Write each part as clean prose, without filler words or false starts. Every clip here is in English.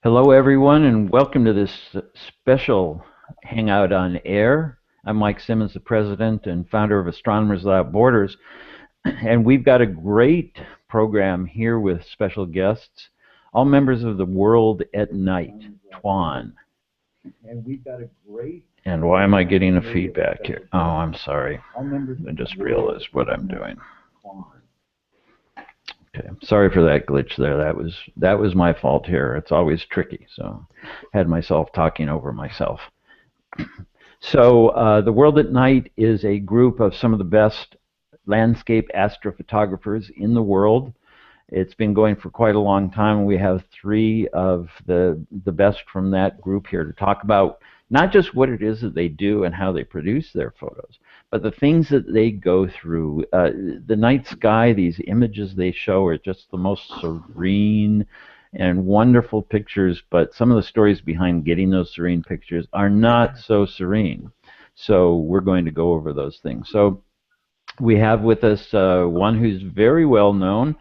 Hello, everyone, and welcome to this special Hangout on Air. I'm Mike Simmons, the president and founder of Astronomers Without Borders, and we've got a great program here with special guests, all members of the World at Night, TWAN. And why am I getting a feedback here? Oh, I'm sorry. I just realized what I'm doing. Okay, sorry for that glitch there. That was my fault here. It's always tricky. So, had myself talking over myself. So, the World at Night is a group of some of the best landscape astrophotographers in the world. It's been going for quite a long time. We have three of the best from that group here to talk about not just what it is that they do and how they produce their photos, but the things that they go through. The night sky, these images they show are just the most serene and wonderful pictures, but some of the stories behind getting those serene pictures are not so serene. So we're going to go over those things. So we have with us one who's very well known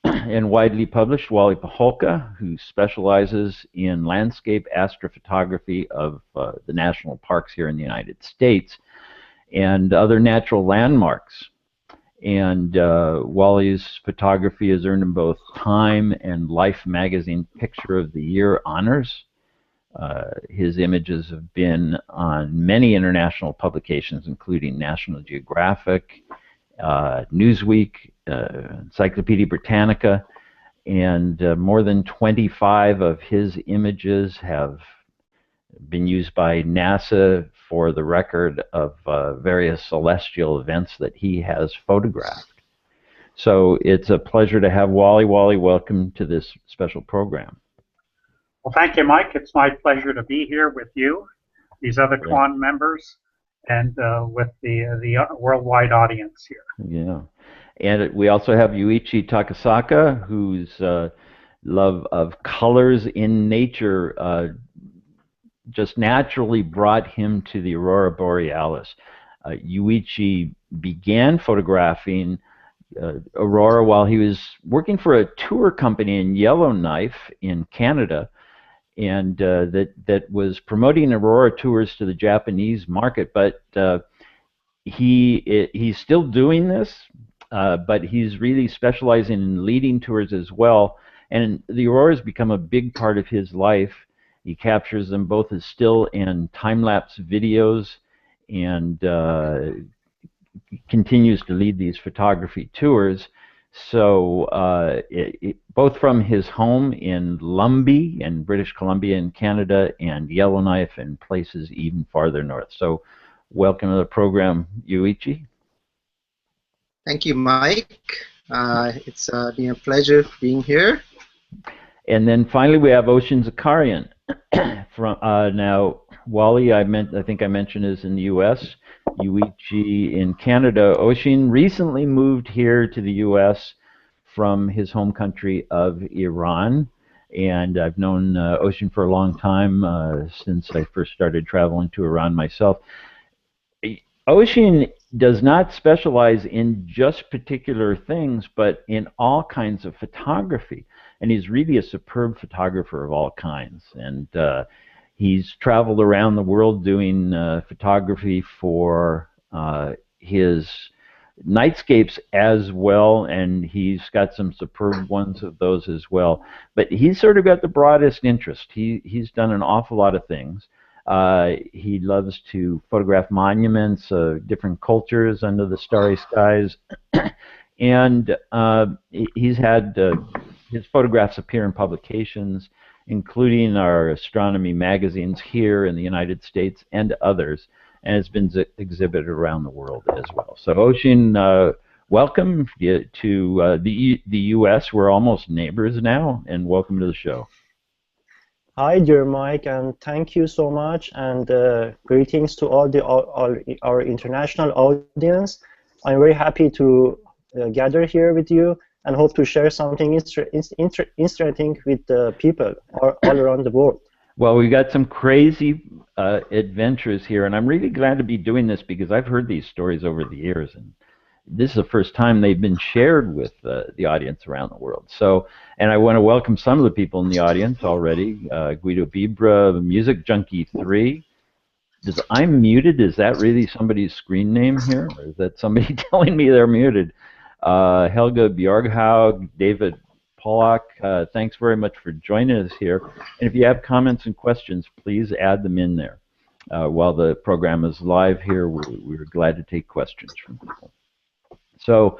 and widely published, Wally Pacholka, who specializes in landscape astrophotography of the national parks here in the United States and other natural landmarks. And Wally's photography has earned him both Time and Life magazine Picture of the Year honors. His images have been on many international publications, including National Geographic, Newsweek, Encyclopaedia Britannia, and more than 25 of his images have been used by NASA for the record of various celestial events that he has photographed. So it's a pleasure to have Wally. Wally, welcome to this special program. Well, thank you, Mike. It's my pleasure to be here with you, these other TWAN members, and with the worldwide audience here. Yeah. And we also have Yuichi Takasaka, whose love of colors in nature just naturally brought him to the aurora borealis. Yuichi began photographing aurora while he was working for a tour company in Yellowknife in Canada, and that was promoting aurora tours to the Japanese market. But he's still doing this, but he's really specializing in leading tours as well. And the auroras become a big part of his life. He captures them both as still and time-lapse videos, and continues to lead these photography tours. So both from his home in Lumbee in British Columbia in Canada and Yellowknife and places even farther north. So welcome to the program, Yuichi. Thank you, Mike. It's been a pleasure being here. And then finally we have Oshin Zakarian. From now, Wally, I think I mentioned, is in the U.S. Yuichi in Canada. Oshin recently moved here to the U.S. from his home country of Iran, and I've known Oshin for a long time, since I first started traveling to Iran myself. Oshin does not specialize in just particular things, but in all kinds of photography. And he's really a superb photographer of all kinds. And he's traveled around the world doing photography for his nightscapes as well, and he's got some superb ones of those as well. But he's sort of got the broadest interest. He's done an awful lot of things. He loves to photograph monuments of different cultures under the starry skies, and he's had his photographs appear in publications, including our astronomy magazines here in the United States and others, and it's been exhibited around the world as well. So Oshin, welcome to the U.S. We're almost neighbors now, and welcome to the show. Hi, dear Mike, and thank you so much, and greetings to all our international audience. I'm very happy to gather here with you and hope to share something interesting with the people all around the world. Well, we've got some crazy adventures here, and I'm really glad to be doing this because I've heard these stories over the years, and this is the first time they've been shared with the audience around the world. So, and I want to welcome some of the people in the audience already. Guido Bibra, Music Junkie 3. I'm muted. Is that really somebody's screen name here? Or is that somebody telling me they're muted? Helga Bjorghaug, David Pollock, thanks very much for joining us here. And if you have comments and questions, please add them in there. While the program is live here, we're glad to take questions from people. So,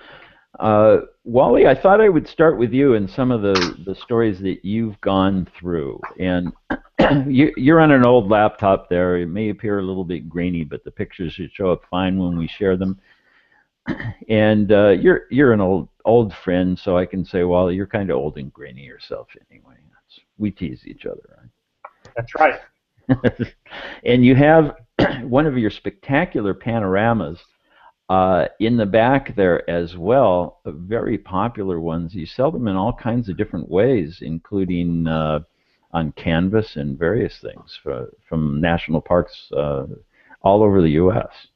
Wally, I thought I would start with you and some of the stories that you've gone through. And you're on an old laptop there. It may appear a little bit grainy, but the pictures should show up fine when we share them. And you're an old friend, so I can say, well, you're kind of old and grainy yourself anyway. We tease each other, right? That's right. And you have one of your spectacular panoramas in the back there as well, very popular ones. You sell them in all kinds of different ways, including on canvas and various things from national parks all over the U.S.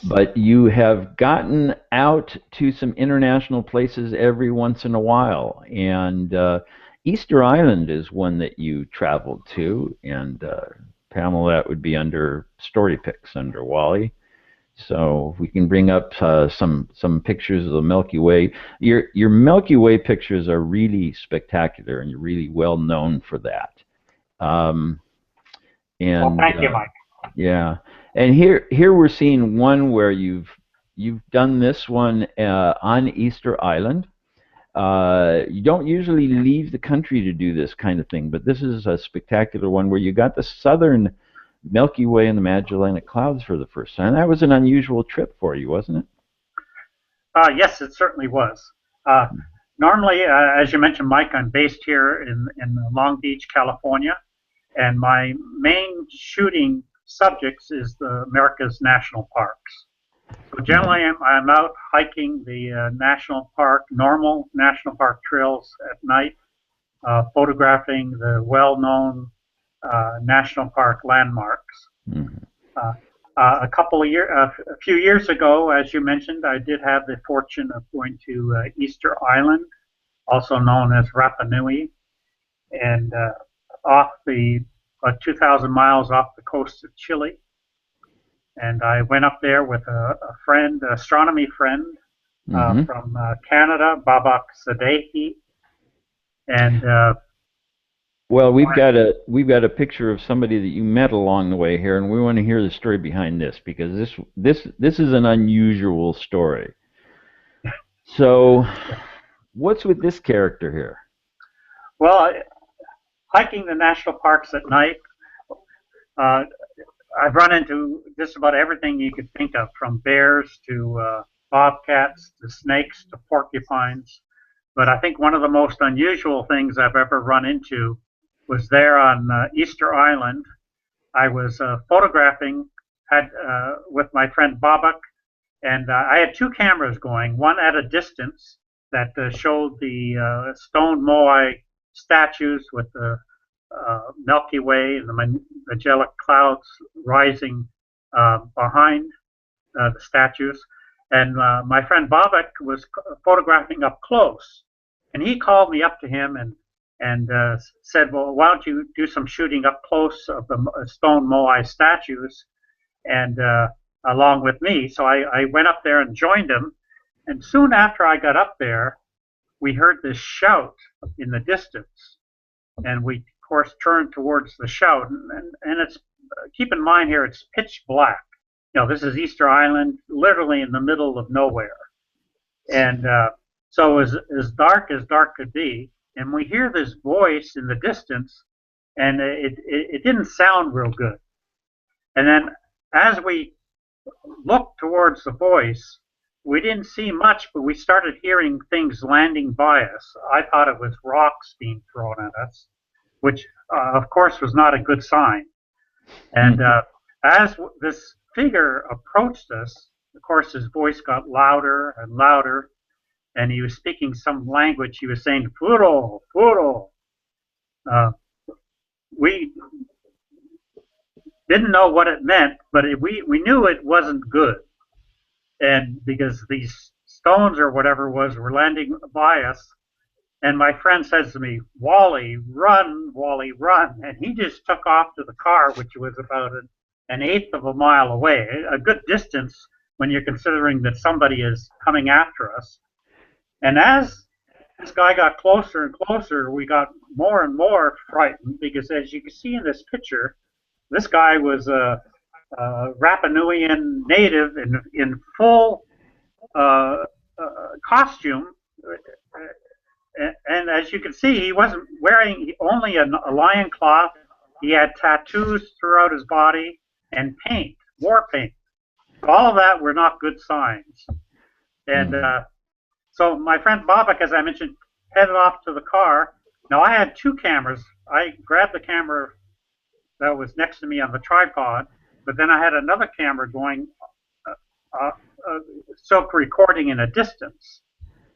But you have gotten out to some international places every once in a while, and Easter Island is one that you traveled to, and Pamela, that would be under Story Pics under Wally. So we can bring up some pictures of the Milky Way. Your Milky Way pictures are really spectacular, and you're really well known for that. Well, thank you, Mike. Yeah. And here we're seeing one where you've done this one on Easter Island. You don't usually leave the country to do this kind of thing, but this is a spectacular one where you got the southern Milky Way and the Magellanic Clouds for the first time. That was an unusual trip for you, wasn't it? Yes, it certainly was. Normally, as you mentioned, Mike, I'm based here in Long Beach, California, and my main shooting subjects is the America's national parks. So generally, I'm out hiking the normal national park trails at night, photographing the well-known national park landmarks. Mm-hmm. A few years ago, as you mentioned, I did have the fortune of going to Easter Island, also known as Rapa Nui, and about 2,000 miles off the coast of Chile. And I went up there with a friend, astronomy friend from Canada, Babak Sadehi, and well, we've got a picture of somebody that you met along the way here, and we want to hear the story behind this, because this is an unusual story. So, what's with this character here? Well, hiking the national parks at night, I've run into just about everything you could think of, from bears to bobcats to snakes to porcupines. But I think one of the most unusual things I've ever run into was there on Easter Island. I was photographing with my friend Babak, and I had two cameras going, one at a distance that showed the stone moai statues with the Milky Way and the Magellanic Clouds rising behind the statues. And my friend Babak was photographing up close. And he called me up to him and said, well, why don't you do some shooting up close of the stone moai statues and along with me. So I went up there and joined him. And soon after I got up there, we heard this shout in the distance. And we, of course, turned towards the shout. And it's, keep in mind here, it's pitch black. You know, this is Easter Island, literally in the middle of nowhere. And so as dark could be. And we hear this voice in the distance, and it didn't sound real good. And then as we looked towards the voice, we didn't see much, but we started hearing things landing by us. I thought it was rocks being thrown at us, which, of course, was not a good sign. And as this figure approached us, of course, his voice got louder and louder, and he was speaking some language. He was saying, "Furo, furo." We didn't know what it meant, but we knew it wasn't good. and because these stones or whatever were landing by us. And my friend says to me, Wally, run, and he just took off to the car, which was about an eighth of a mile away, a good distance when you're considering that somebody is coming after us. And as this guy got closer and closer, we got more and more frightened, because as you can see in this picture, this guy was a Rapa Nuian native in full costume. And as you can see, he wasn't wearing only a lion cloth. He had tattoos throughout his body and paint, war paint. All of that were not good signs. And so my friend Babak, as I mentioned, headed off to the car. Now I had two cameras. I grabbed the camera that was next to me on the tripod, but then I had another camera going, silk recording in a distance.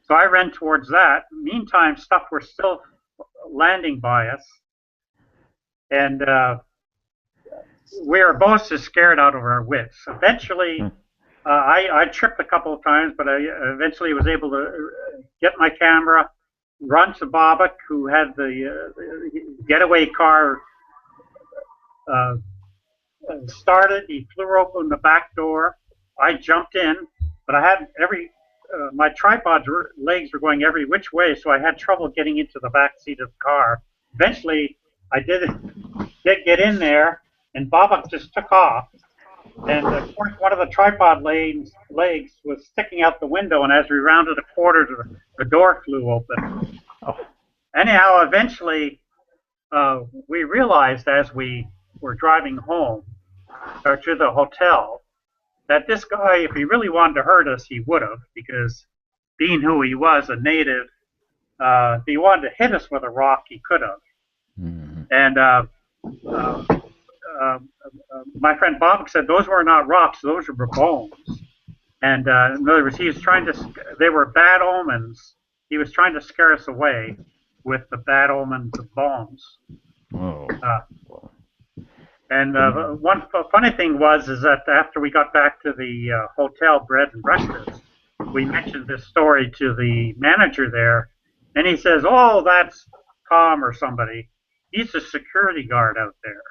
So I ran towards that. Meantime, stuff were still landing by us. And we were both just scared out of our wits. Eventually, I tripped a couple of times, but I eventually was able to get my camera, run to Babak, who had the getaway car started. He flew open the back door. I jumped in, but I had my tripod legs were going every which way, so I had trouble getting into the back seat of the car. Eventually, I did get in there, and Babak just took off. And of course, one of the tripod legs was sticking out the window, and as we rounded a corner, the door flew open. Anyhow, eventually, we realized as we were driving home or to the hotel that this guy, if he really wanted to hurt us, he would have, because being who he was, a native, if he wanted to hit us with a rock, he could have. And my friend Bob said those were not rocks, those were bones. And in other words, he was trying to, they were bad omens. He was trying to scare us away with the bad omens of bones. And one funny thing is that after we got back to the hotel bread and breakfast, we mentioned this story to the manager there, and he says, "Oh, that's Tom or somebody. He's a security guard out there."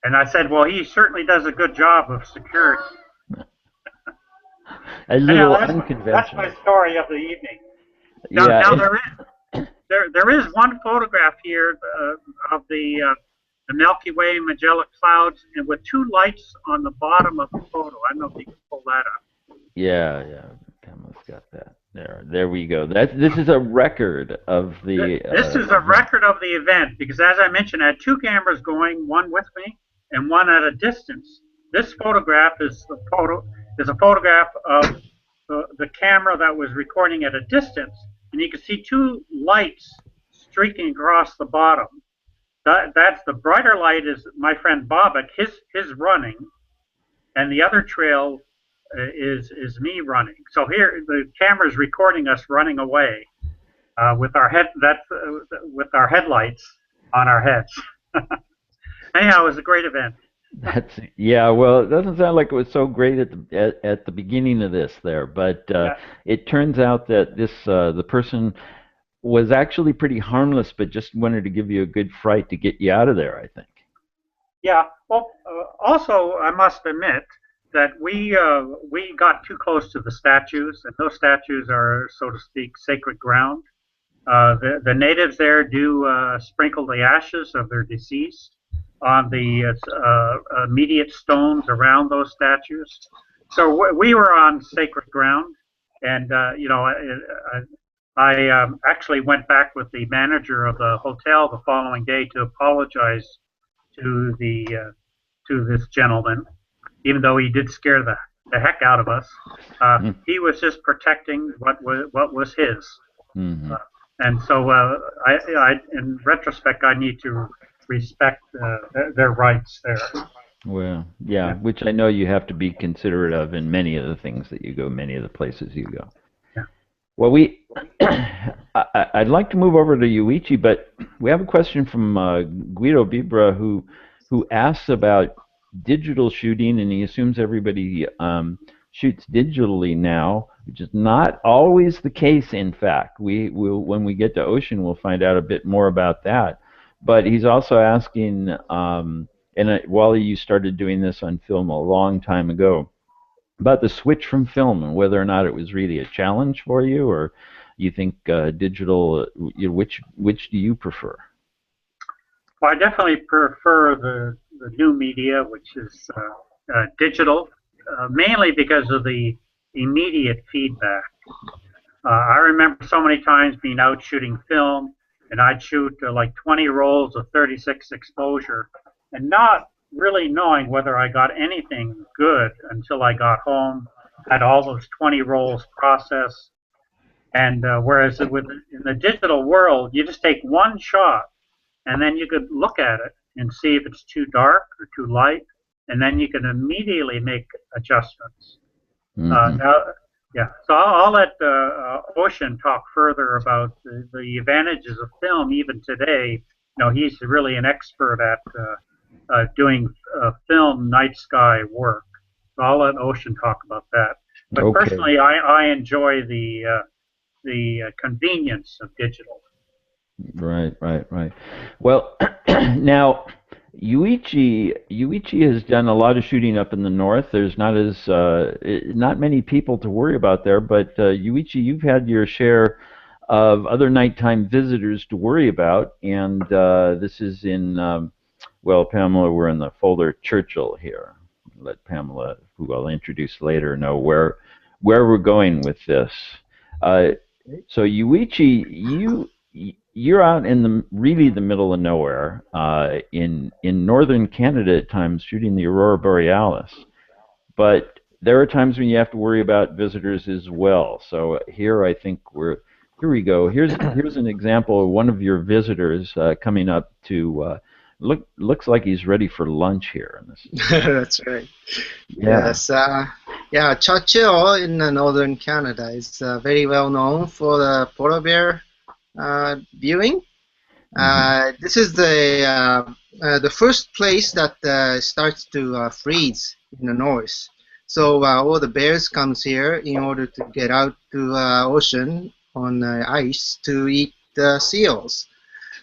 And I said, "Well, he certainly does a good job of security." A little unconventional. That's my story of the evening. Now there is one photograph here of the Milky Way Magellan clouds, and with two lights on the bottom of the photo. I don't know if you can pull that up. Yeah, Pamela's got that. There we go. This is a record of the. This is a record of the event, because as I mentioned, I had two cameras going, one with me and one at a distance. This photograph is a photograph of the camera that was recording at a distance, and you can see two lights streaking across the bottom. That's the brighter light is my friend Babak, his running, and the other trail is me running. So here the camera is recording us running away with our headlights on our heads. Anyhow, it was a great event. Well, it doesn't sound like it was so great at the beginning of this there, but it turns out that the person was actually pretty harmless, but just wanted to give you a good fright to get you out of there, I think. Yeah. Well, also, I must admit that we got too close to the statues, and those statues are, so to speak, sacred ground. The natives there do sprinkle the ashes of their deceased on the immediate stones around those statues. So we were on sacred ground, and I actually went back with the manager of the hotel the following day to apologize to this gentleman, even though he did scare the heck out of us. He was just protecting what was his, and so in retrospect, I need to respect their rights there. Well, yeah, which I know you have to be considerate of in many of the things that you go, many of the places you go. Well, I'd like to move over to Yuichi, but we have a question from Guido Bibra who asks about digital shooting, and he assumes everybody shoots digitally now, which is not always the case. In fact, when we get to Oshin, we'll find out a bit more about that. But he's also asking, Wally, you started doing this on film a long time ago, about the switch from film and whether or not it was really a challenge for you, or you think digital. Which do you prefer? Well, I definitely prefer the new media, which is digital, mainly because of the immediate feedback. I remember so many times being out shooting film, and I'd shoot like 20 rolls of 36 exposure, and not really knowing whether I got anything good until I got home, had all those 20 rolls processed. And whereas in the digital world, you just take one shot, and then you could look at it and see if it's too dark or too light, and then you can immediately make adjustments. Now, yeah, so I'll let Oshin talk further about the advantages of film even today. You know, he's really an expert at doing film night sky work. So I'll let Oshin talk about that. But Okay. personally, I enjoy the convenience of digital. Right. Well, now Yuichi has done a lot of shooting up in the north. There's not many people to worry about there, but Yuichi, you've had your share of other nighttime visitors to worry about, and this is in well, Pamela, we're in the folder Churchill here. Let Pamela, who I'll introduce later, know where we're going with this. So Yuichi, you're out in really the middle of nowhere in northern Canada at times shooting the aurora borealis, but there are times when you have to worry about visitors as well. So here I think here we go. Here's an example of one of your visitors coming up to looks like he's ready for lunch here. That's right. Yeah. Yes. Yeah, Churchill in northern Canada is very well known for the polar bear viewing. This is the first place that starts to freeze in the north. So all the bears comes here in order to get out to ocean on ice to eat seals.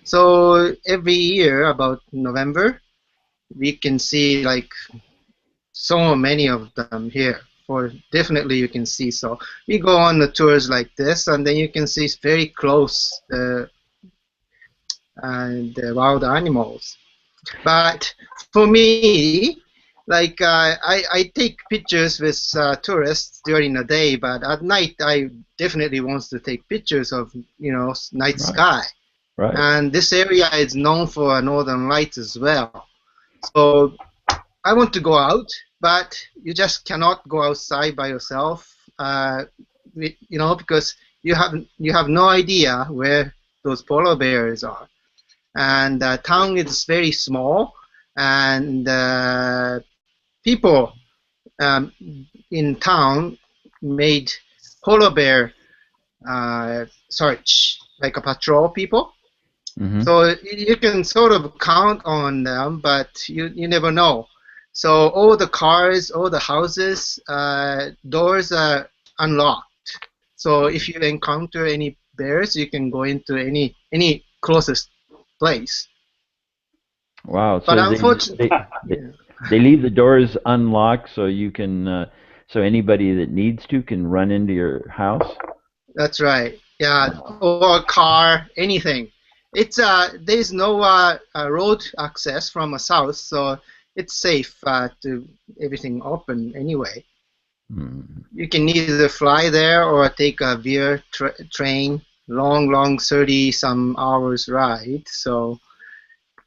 So every year about November, we can see like so many of them here. For definitely you can see. So we go on the tours like this, and then you can see very close the wild animals. But for me, like I take pictures with tourists during the day, but at night I definitely want to take pictures of night sky. Right. And this area is known for northern lights as well. So I want to go out, but you just cannot go outside by yourself, because you have no idea where those polar bears are. And the town is very small, and people in town made polar bear search, like a patrol people. So you can sort of count on them, but you never know. So all the cars, all the houses, doors are unlocked. So if you encounter any bears, you can go into any closest place. Wow! But So unfortunately, they leave the doors unlocked, so you can so anybody that needs to can run into your house. That's right. Yeah, or a car, anything. It's there's no road access from the south, so it's safe to everything open anyway. You can either fly there or take a via train, long 30-some hours ride. So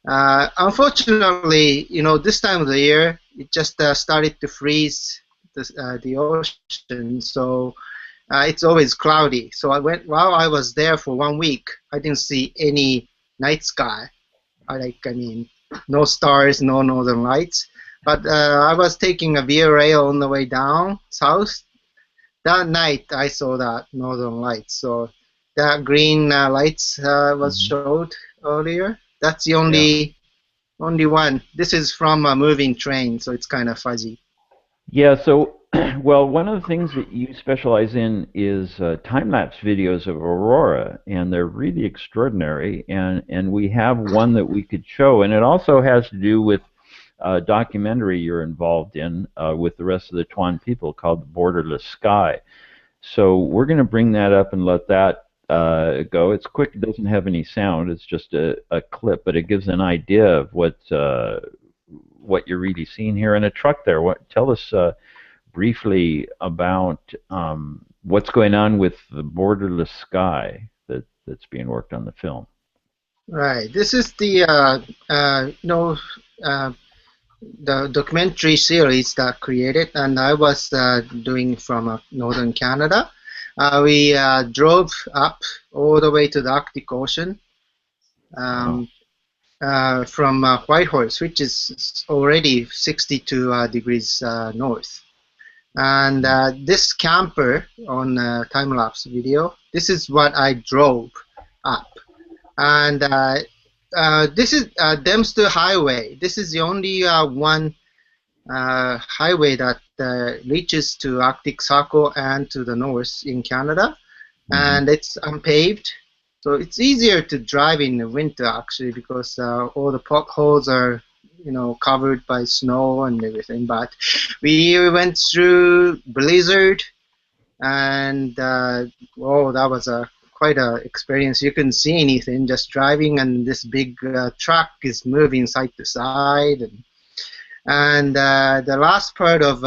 unfortunately, this time of the year, it just started to freeze the ocean. So it's always cloudy. So while I was there for 1 week, I didn't see any night sky. No stars, no northern lights. But I was taking a via rail on the way down south. That night I saw that northern lights. So that green lights was showed earlier. That's the only one. This is from a moving train, so it's kind of fuzzy. Yeah, so, well, one of the things that you specialize in is time-lapse videos of aurora, and they're really extraordinary, and we have one that we could show, and it also has to do with a documentary you're involved in with the rest of the TWAN people called The Borderless Sky. So we're going to bring that up and let that go. It's quick, it doesn't have any sound, it's just a clip, but it gives an idea of what you're really seeing here in a truck there. Tell us briefly about what's going on with the borderless sky that's being worked on the film. Right. This is the the documentary series that I created, and I was doing from northern Canada. We drove up all the way to the Arctic Ocean from Whitehorse, which is already 62 degrees north. And this camper on time-lapse video, this is what I drove up. And this is Dempster Highway. This is the only one highway that reaches to Arctic Circle and to the north in Canada. And it's unpaved. So it's easier to drive in the winter, actually, because all the potholes are covered by snow and everything. But we went through blizzard, and that was quite a experience. You couldn't see anything, just driving, and this big truck is moving side to side. And the last part of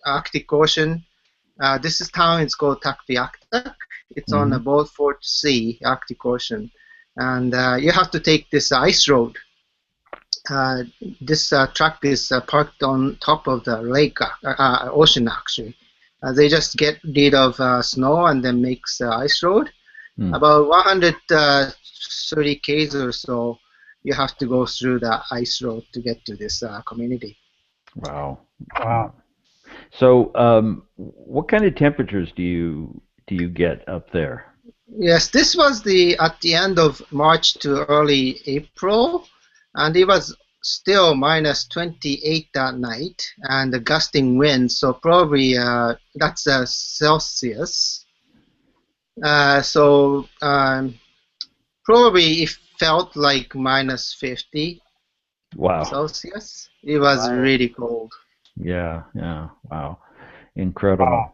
Arctic Ocean, this town is called Taktiaktak. It's on the Beaufort Sea, Arctic Ocean, and you have to take this ice road. This truck is parked on top of the lake, ocean actually. They just get rid of snow and then makes the ice road. About 130 k's or so, you have to go through the ice road to get to this community. Wow. Wow. So what kind of temperatures do you get up there? Yes, this was at the end of March to early April, and it was still minus 28 that night, and the gusting winds, so probably that's Celsius. So probably it felt like minus 50 Celsius. It was really cold. Yeah, wow. Incredible. Wow.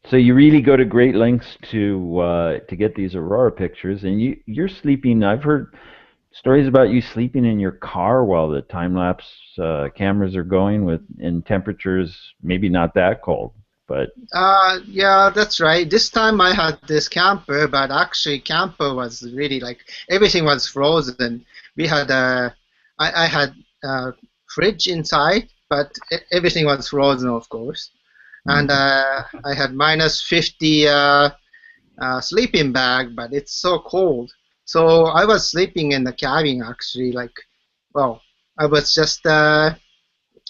So you really go to great lengths to get these aurora pictures, and you're sleeping. I've heard stories about you sleeping in your car while the time-lapse cameras are going in temperatures maybe not that cold, but yeah, that's right. This time I had this camper, but actually camper was really like everything was frozen. We had I had a fridge inside, but everything was frozen, of course. And I had minus 50 sleeping bag, but it's so cold. So I was sleeping in the cabin, actually. I was just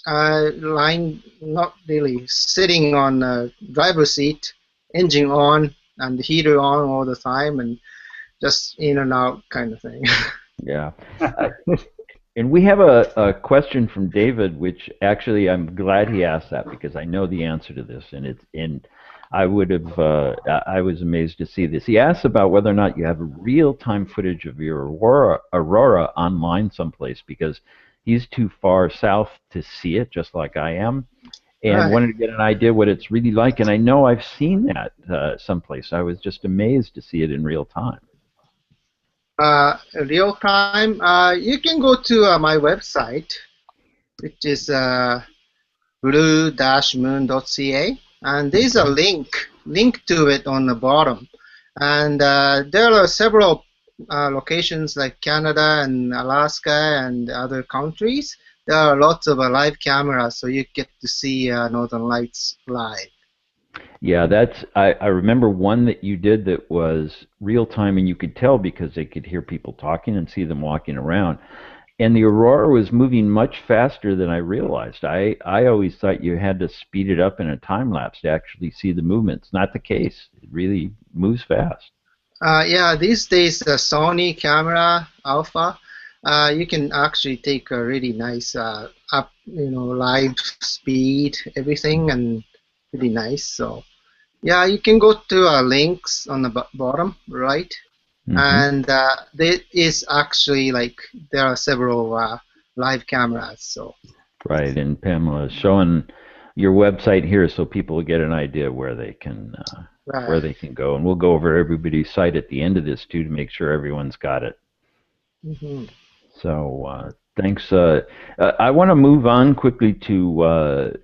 lying, not really, sitting on the driver's seat, engine on, and the heater on all the time, and just in and out kind of thing. Yeah. And we have a question from David, which actually I'm glad he asked that because I know the answer to this, and I was amazed to see this. He asks about whether or not you have real-time footage of your aurora online someplace because he's too far south to see it, just like I am, and wanted to get an idea what it's really like. And I know I've seen that someplace. I was just amazed to see it in real time. Real time, you can go to my website, which is blue-moon.ca, and there's a link to it on the bottom. And there are several locations like Canada and Alaska and other countries. There are lots of live cameras, so you get to see Northern Lights live. Yeah, I remember one that you did that was real time, and you could tell because they could hear people talking and see them walking around. And the aurora was moving much faster than I realized. I always thought you had to speed it up in a time lapse to actually see the movements. Not the case. It really moves fast. Yeah, these days the Sony camera Alpha, you can actually take a really nice up, live speed, everything, and pretty nice. So yeah, you can go to links on the bottom right, and there is actually there are several live cameras. So right, and Pamela is showing your website here so people get an idea where they can go, and we'll go over everybody's site at the end of this too to make sure everyone's got it. So thanks. I want to move on quickly to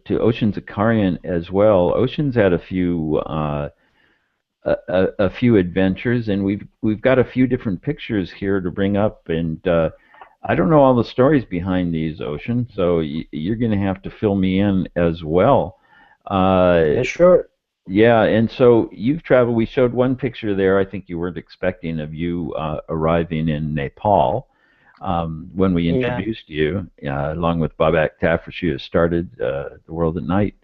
Oshin Zakarian as well. Oshin's had a few adventures, and we've got a few different pictures here to bring up, and I don't know all the stories behind these, Oshin, so you're going to have to fill me in as well. Yeah, sure. Yeah, and so you've traveled. We showed one picture there. I think you weren't expecting of you arriving in Nepal when we introduced you, along with Babak Tafresh, who started The World at Night.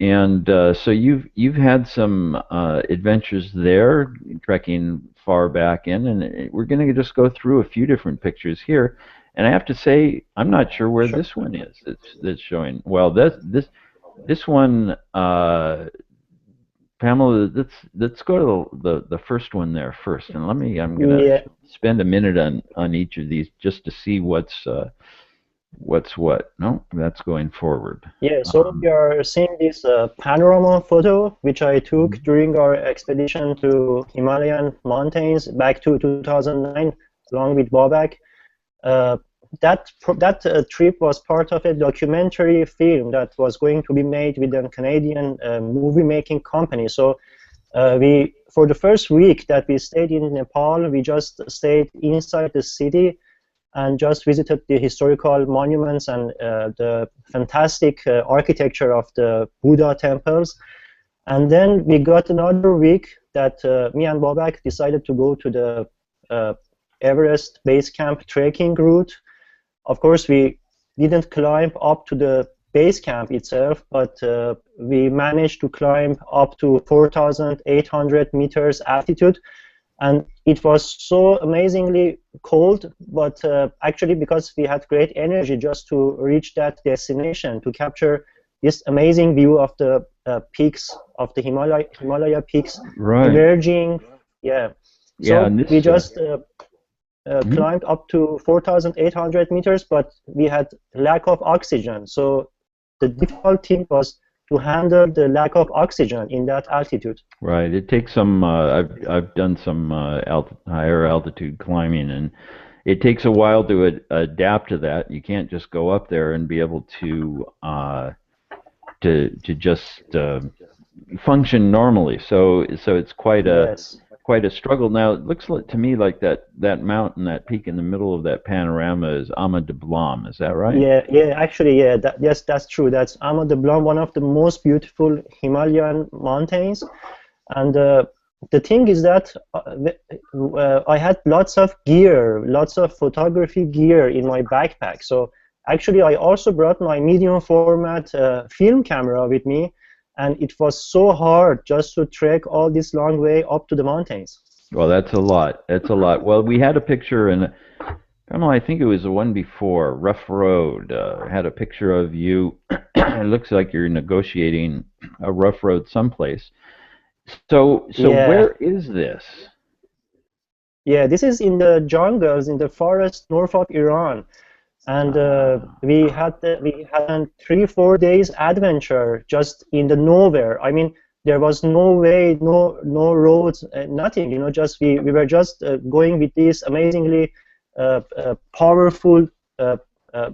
And so you've had some adventures there, trekking far back in, and we're going to just go through a few different pictures here. And I have to say, I'm not sure where this one is that's showing. Well, this one, Pamela, let's go to the first one there first, and I'm going to spend a minute on each of these just to see what's what. No, that's going forward. Yeah, so we are seeing this panorama photo which I took during our expedition to Himalayan mountains back to 2009 along with Babak. That trip was part of a documentary film that was going to be made with a Canadian movie-making company. So for the first week that we stayed in Nepal, we just stayed inside the city and just visited the historical monuments and the fantastic architecture of the Buddha temples. And then we got another week that me and Babak decided to go to the Everest base camp trekking route. Of course, we didn't climb up to the base camp itself, but we managed to climb up to 4,800 meters altitude. And it was so amazingly cold, but actually because we had great energy just to reach that destination, to capture this amazing view of the peaks, of the Himalaya peaks emerging. Yeah. So we just climbed up to 4,800 meters, but we had lack of oxygen. So the difficult thing was to handle the lack of oxygen in that altitude. Right. It takes some. I've done some higher altitude climbing, and it takes a while to adapt to that. You can't just go up there and be able to just function normally. So it's quite a struggle. Now it looks to me like that mountain, that peak in the middle of that panorama is Ama de Blanc. Is that right? Yeah. Actually, yes, that's true. That's Ama de Blanc, one of the most beautiful Himalayan mountains. And the thing is that I had lots of gear, lots of photography gear in my backpack. So actually, I also brought my medium format film camera with me. And it was so hard just to trek all this long way up to the mountains. Well, that's a lot. That's a lot. Well, we had a picture, and I think it was the one before, Rough Road, had a picture of you. It looks like you're negotiating a rough road someplace. So where is this? Yeah, this is in the jungles, in the forest north of Iran. And we had a 3-4 days adventure just in the nowhere. I mean, there was no way, no roads, nothing. Just we were just going with these amazingly powerful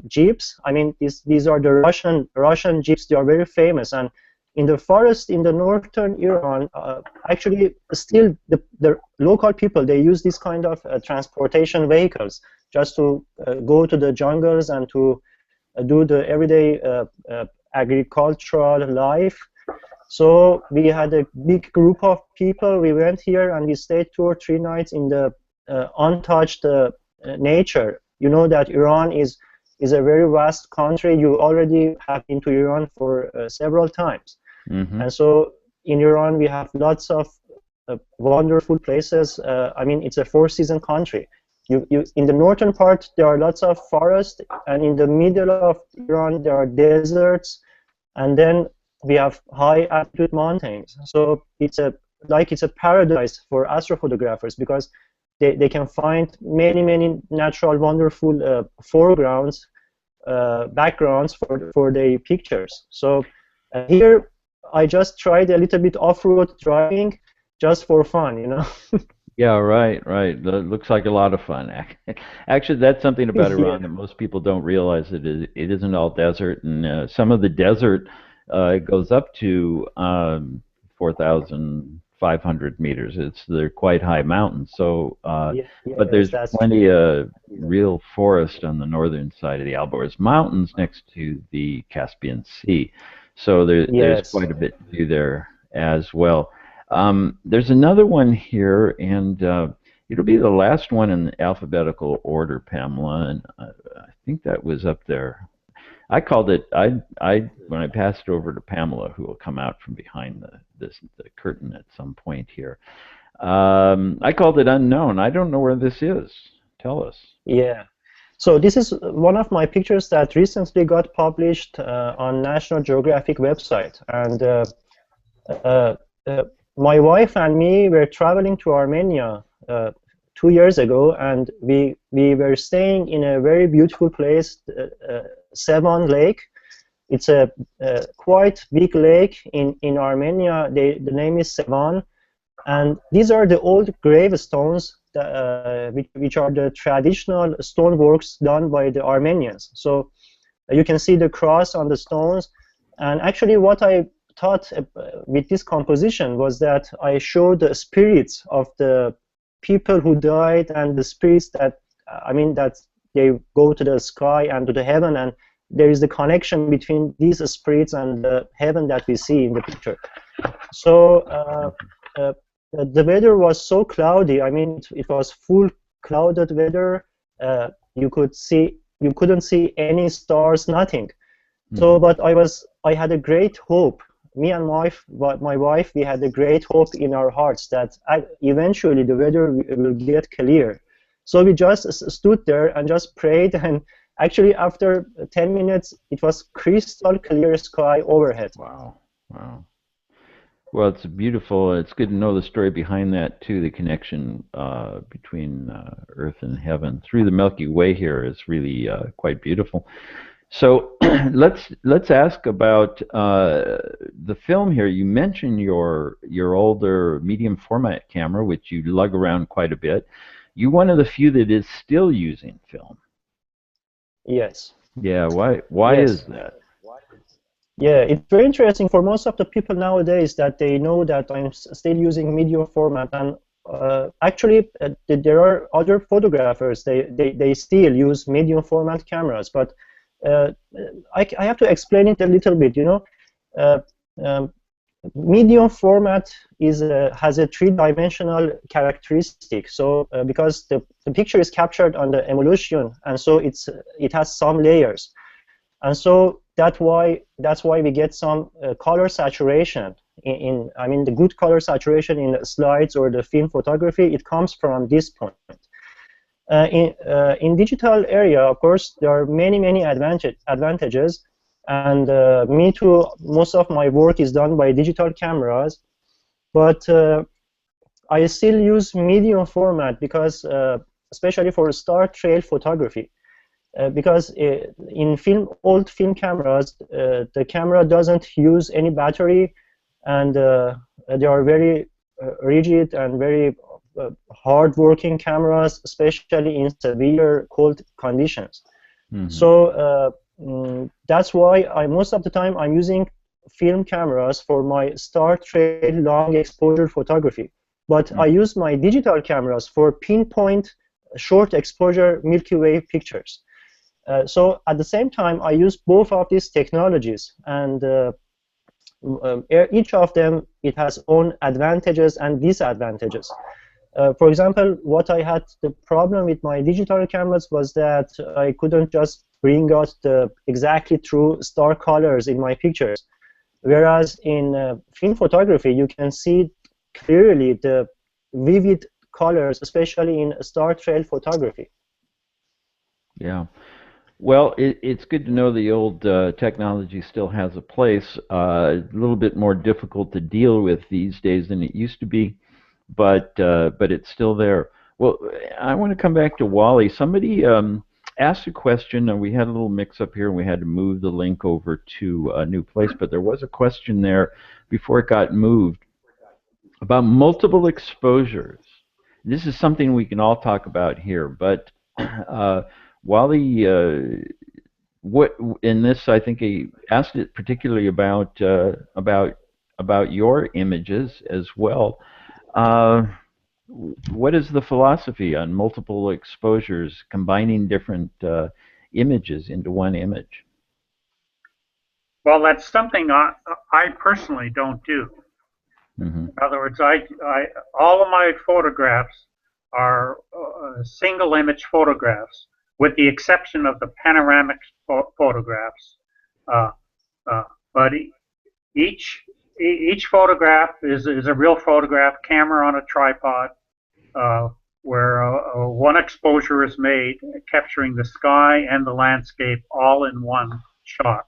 jeeps. I mean, these are the Russian jeeps. They are very famous. And in the forest in the northern Iran, actually, still the local people, they use this kind of transportation vehicles just to go to the jungles and to do the everyday agricultural life. So we had a big group of people. We went here and we stayed 2 or 3 nights in the untouched nature. You know that Iran is a very vast country. You already have been to Iran for several times. And so in Iran we have lots of wonderful places. I mean, it's a 4-season country. in the northern part there are lots of forests, and in the middle of Iran there are deserts, and then we have high altitude mountains. So it's a paradise for astrophotographers, because they can find many natural wonderful foregrounds, backgrounds for their pictures. So here I just tried a little bit off-road driving just for fun, you know. Yeah, right. That looks like a lot of fun. Actually, that's something about Iran Yeah. that most people don't realize. It isn't all desert, and some of the desert goes up to 4,500 meters. They're quite high mountains. So, but Yes, there's that's plenty true. of real forest on the northern side of the Alborz Mountains next to the Caspian Sea. So there's Yes. quite a bit to do there as well. There's another one here, and it'll be the last one in alphabetical order, Pamela, and I think that was up there. I called it. When I passed it over to Pamela, who will come out from behind the curtain at some point here. I called it unknown. I don't know where this is. Tell us. Yeah. So this is one of my pictures that recently got published on National Geographic website, and uh, uh, my wife and me were traveling to Armenia 2 years ago, and we were staying in a very beautiful place, Sevan Lake. It's a quite big lake in Armenia. The name is Sevan, and these are the old gravestones which are the traditional stoneworks done by the Armenians. So you can see the cross on the stones, and actually what I thought with this composition was that I showed the spirits of the people who died, and the spirits that, that they go to the sky and to the heaven, and there is the connection between these spirits and the heaven that we see in the picture. So the weather was so cloudy. I mean, it was full clouded weather. You couldn't see any stars, nothing. So, but I had a great hope. Me and my wife, we had a great hope in our hearts that eventually the weather will get clear. So we just stood there and just prayed, and actually after 10 minutes, it was crystal clear sky overhead. Wow. Well, it's beautiful. It's good to know the story behind that too. The connection between Earth and heaven through the Milky Way here is really quite beautiful. So let's ask about the film here. You mentioned your older medium format camera, which you lug around quite a bit. You're one of the few that is still using film. Yes. Yeah. Why Yes. is that? Yeah, it's very interesting for most of the people nowadays that they know that I'm still using medium format, and actually there are other photographers, they still use medium format cameras, but I have to explain it a little bit. You know, medium format has a three-dimensional characteristic. So because the picture is captured on the emulsion, and so it has some layers, and so that's why we get some color saturation the good color saturation in the slides or the film photography. It comes from this point. In digital area, of course, there are many advantages, and me too. Most of my work is done by digital cameras, but I still use medium format because, especially for star trail photography, because in old film cameras, the camera doesn't use any battery, and they are very rigid and very hard-working cameras, especially in severe cold conditions. Mm-hmm. So that's why most of the time I'm using film cameras for my star trail long exposure photography. But I use my digital cameras for pinpoint short exposure Milky Way pictures. So at the same time, I use both of these technologies, and each of them, it has own advantages and disadvantages. For example, what I had the problem with my digital cameras was that I couldn't just bring out the exactly true star colors in my pictures. Whereas in film photography, you can see clearly the vivid colors, especially in star trail photography. Yeah. Well, it's good to know the old technology still has a place. A little bit more difficult to deal with these days than it used to be, but it's still there. Well, I want to come back to Wally. Somebody asked a question, and we had a little mix-up here, and we had to move the link over to a new place, but there was a question there before it got moved about multiple exposures. This is something we can all talk about here, but Wally, what in this, I think he asked it particularly about your images as well. What is the philosophy on multiple exposures, combining different images into one image? Well, that's something I personally don't do. Mm-hmm. In other words, all of my photographs are single image photographs, with the exception of the panoramic photographs. But each photograph is a real photograph, camera on a tripod, where one exposure is made, capturing the sky and the landscape all in one shot.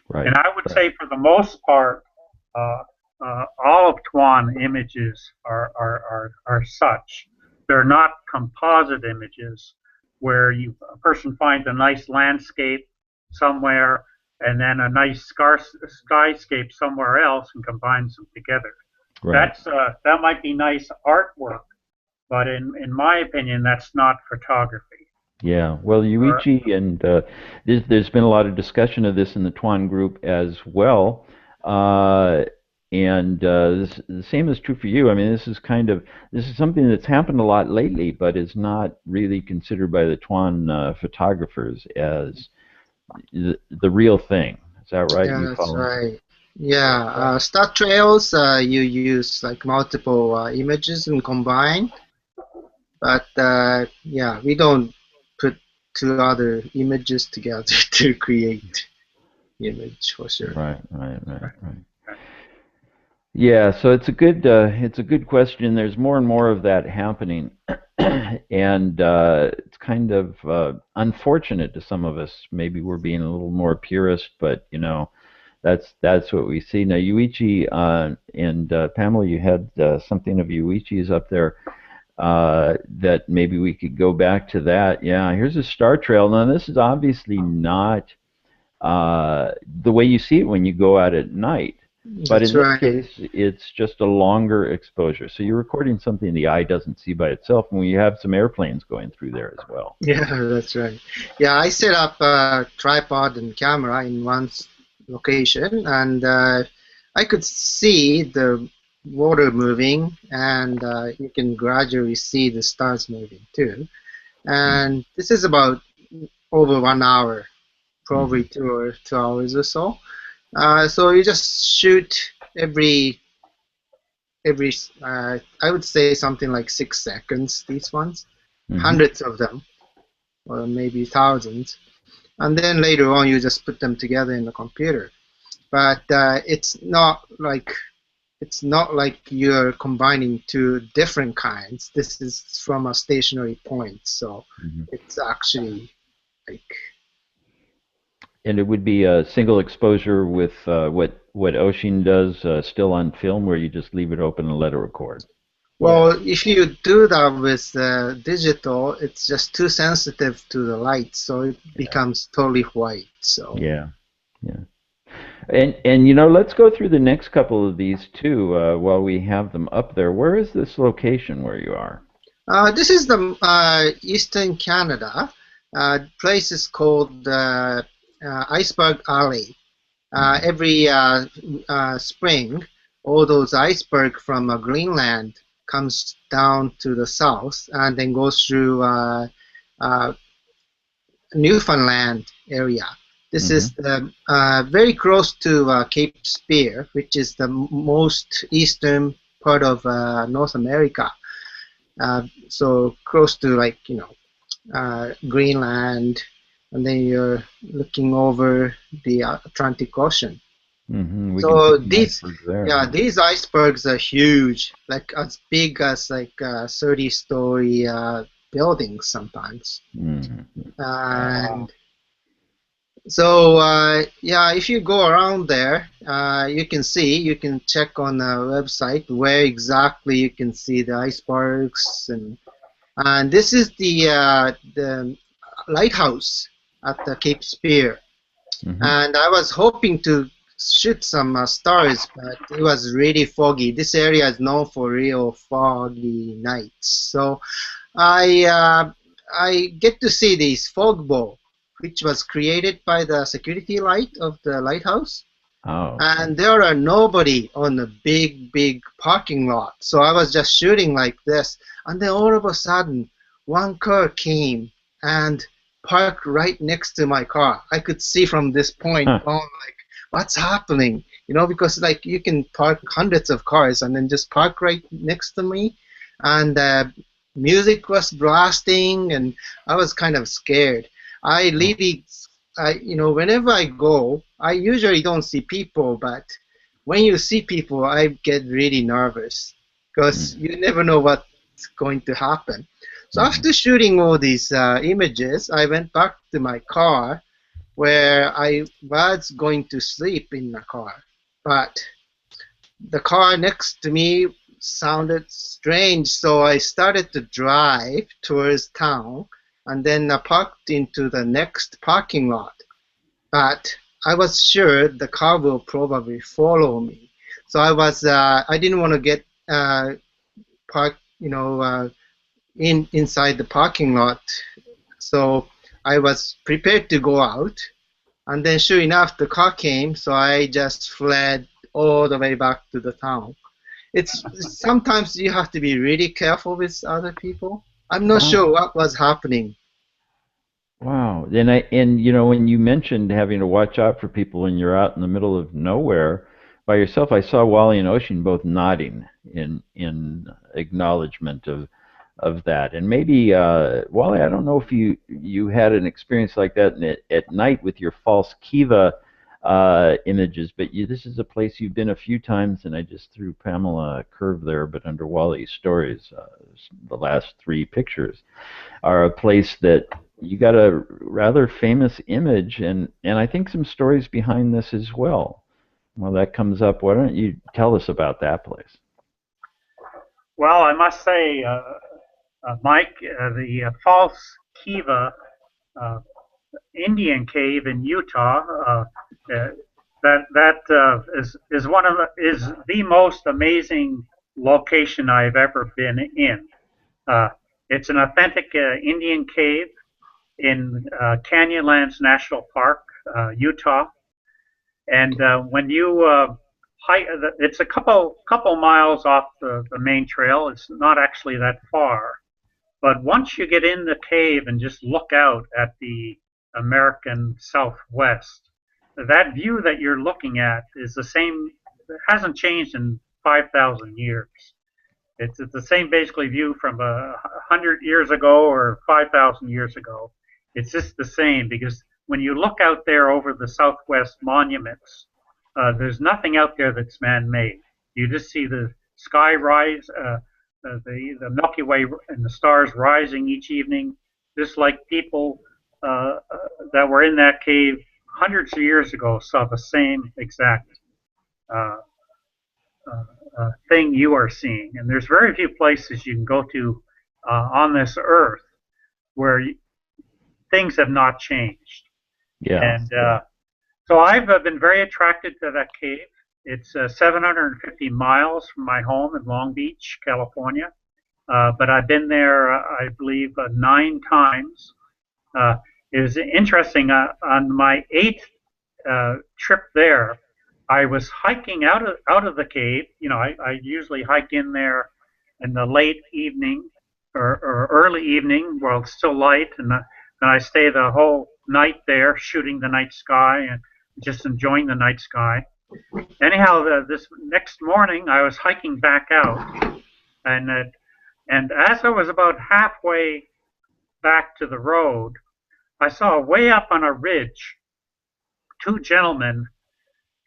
Right. And I would say, for the most part, all of TWAN images are such. They're not composite images where a person finds a nice landscape somewhere and then a nice skyscape somewhere else and combines them together. Right. That might be nice artwork, but in my opinion, that's not photography. Yeah, well, Yuichi, and there's been a lot of discussion of this in the TWAN group as well, and the same is true for you. I mean, this is something that's happened a lot lately, but is not really considered by the TWAN photographers as the real thing. Is that right? Yeah, that's right. Yeah, star trails, you use like multiple images and combine, but yeah, we don't put two other images together to create image for sure. Right. Yeah, so it's a good question. There's more and more of that happening, and it's kind of unfortunate to some of us. Maybe we're being a little more purist, but that's what we see now. Yuichi and Pamela, you had something of Yuichi's up there. That maybe we could go back to that. Yeah, here's a star trail. Now, this is obviously not the way you see it when you go out at night. But in this case, it's just a longer exposure. So you're recording something the eye doesn't see by itself, and we have some airplanes going through there as well. Yeah, that's right. Yeah, I set up a tripod and camera in one location, and I could see the water moving, and you can gradually see the stars moving too. And this is about over 1 hour, probably 2 hours or so. So you just shoot every I would say something like 6 seconds, these ones, hundreds of them, or maybe thousands. And then later on you just put them together in the computer. But it's not like you're combining two different kinds. This is from a stationary point, so it's actually like. And it would be a single exposure with what Oshin does, still on film, where you just leave it open and let it record. Well, if you do that with digital, it's just too sensitive to the light, so it becomes totally white. So yeah. And let's go through the next couple of these too while we have them up there. Where is this location where you are? This is the Eastern Canada. Place is called Iceberg Alley. Every spring, all those iceberg from Greenland comes down to the south and then goes through Newfoundland area. This is very close to Cape Spear, which is the most eastern part of North America. So close to Greenland, and then you're looking over the Atlantic Ocean. We can see So some these, icebergs there. yeah, these icebergs are huge, like as big as like 30-story buildings sometimes. And so yeah, if you go around there, you can check on the website where exactly you can see the icebergs, and this is the lighthouse at the Cape Spear. And I was hoping to shoot some stars, but it was really foggy. This area is known for real foggy nights. So I get to see this fog ball, which was created by the security light of the lighthouse. Oh. And there are nobody on the big parking lot. So I was just shooting like this, and then all of a sudden, one car came and parked right next to my car. I could see from this point on, like, what's happening? You know, because like you can park hundreds of cars and then just park right next to me, and music was blasting, and I was kind of scared. I really, whenever I go, I usually don't see people, but when you see people, I get really nervous because you never know what's going to happen. So after shooting all these images, I went back to my car where I was going to sleep in the car. But the car next to me sounded strange, so I started to drive towards town and then parked into the next parking lot. But I was sure the car will probably follow me. So I didn't want to get parked, inside the parking lot. So I was prepared to go out, and then sure enough, the car came. So I just fled all the way back to the town. It's sometimes you have to be really careful with other people. I'm not sure what was happening. Wow. And when you mentioned having to watch out for people when you're out in the middle of nowhere by yourself, I saw Wally and Oshin both nodding in acknowledgement of that. And maybe Wally, I don't know if you had an experience like that at night with your false Kiva images, but this is a place you've been a few times, and I just threw Pamela a curve there, but under Wally's stories, the last 3 pictures are a place that you got a rather famous image, and I think some stories behind this as well. Well, that comes up. Why don't you tell us about that place? Well, I must say, Mike, the false Kiva Indian cave in Utah, that is the most amazing location I've ever been in. It's an authentic Indian cave in Canyonlands National Park, Utah, and when you hike, it's a couple miles off the main trail. It's not actually that far, but once you get in the cave and just look out at the American Southwest, that view that you're looking at is the same. It hasn't changed in 5,000 years. It's the same basically view from 100 years ago or 5,000 years ago. It's just the same because when you look out there over the Southwest monuments, there's nothing out there that's man-made. You just see the sky rise, the Milky Way and the stars rising each evening, just like people that were in that cave hundreds of years ago saw the same exact thing you are seeing. And there's very few places you can go to on this earth where things have not changed. Yeah. And so I've been very attracted to that cave. It's 750 miles from my home in Long Beach, California. But I've been there, I believe, 9 times. It was interesting. On my 8th trip there, I was hiking out of the cave. I usually hike in there in the late evening or early evening while it's still light, and I stay the whole night there, shooting the night sky and just enjoying the night sky. Anyhow, this next morning, I was hiking back out, and as I was about halfway back to the road, I saw way up on a ridge 2 gentlemen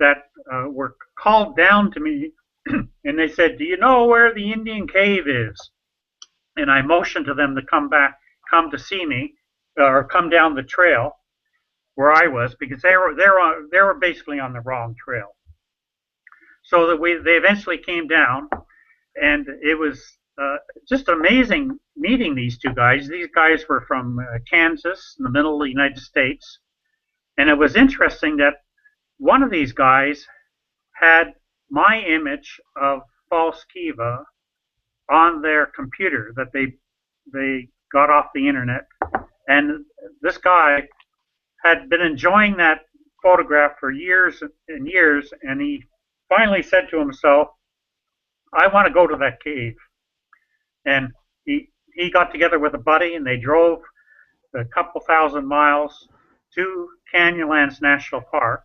that were called down to me, and they said, "Do you know where the Indian cave is?" And I motioned to them to come to see me, or come down the trail where I was, because they were basically on the wrong trail. So that they eventually came down, and it was just amazing meeting these two guys. These guys were from Kansas, in the middle of the United States, and it was interesting that one of these guys had my image of false Kiva on their computer that they got off the internet, and this guy had been enjoying that photograph for years and years, and he finally said to himself, "I want to go to that cave." And he got together with a buddy, and they drove a couple thousand miles to Canyonlands National Park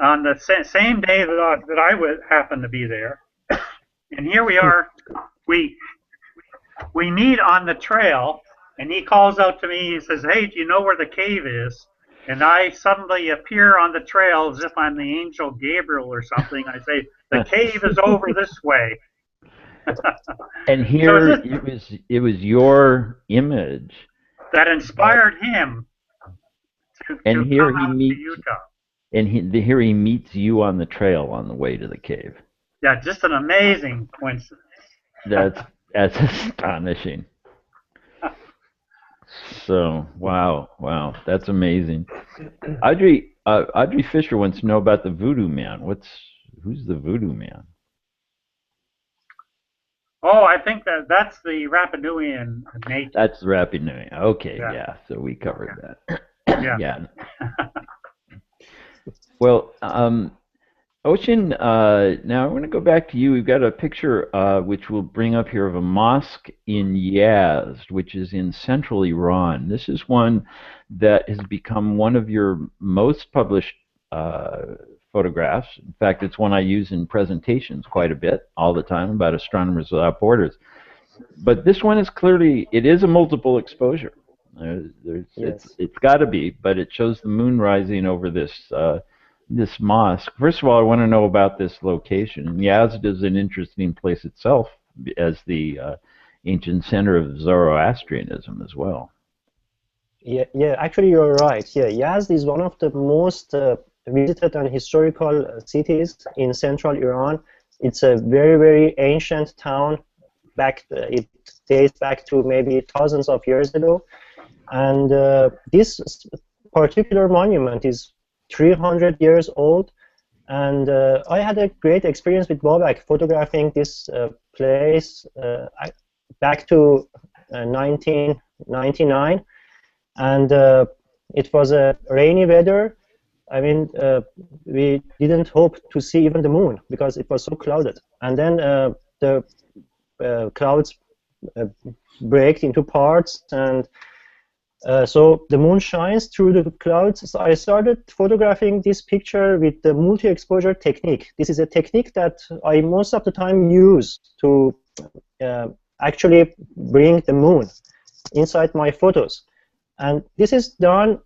on the same day that I would happen to be there. And here we are. We meet on the trail, and he calls out to me. He says, "Hey, do you know where the cave is?" And I suddenly appear on the trail as if I'm the angel Gabriel or something. I say, "The cave is over this way." And here it was your image that inspired him to and here come he out meets to Utah. And here he meets you on the trail on the way to the cave. Yeah, just an amazing coincidence. That's astonishing. So wow, that's amazing. Audrey Fisher wants to know about the Voodoo Man. Who's the Voodoo Man? Oh, I think that's the Rapanui native. That's the Rapanui. Okay, yeah. So we covered that. Yeah. Well, Oshin, now I want to go back to you. We've got a picture which we'll bring up here of a mosque in Yazd, which is in central Iran. This is one that has become one of your most published photographs. In fact, it's one I use in presentations quite a bit, all the time, about Astronomers Without Borders. But this one is clearly, it is a multiple exposure. Yes. It's got to be, but it shows the moon rising over this this mosque. First of all, I want to know about this location. Yazd is an interesting place itself as the ancient center of Zoroastrianism as well. Yeah, actually you're right. Yeah, Yazd is one of the most visited and historical cities in central Iran. It's a very, very ancient town. It dates back to maybe thousands of years ago. And this particular monument is 300 years old, and I had a great experience with Babak photographing this place back to 1999, and it was a rainy weather. I mean, we didn't hope to see even the moon because it was so clouded, and then the clouds break into parts, and so the moon shines through the clouds. So I started photographing this picture with the multi-exposure technique. This is a technique that I most of the time use to actually bring the moon inside my photos. And this is done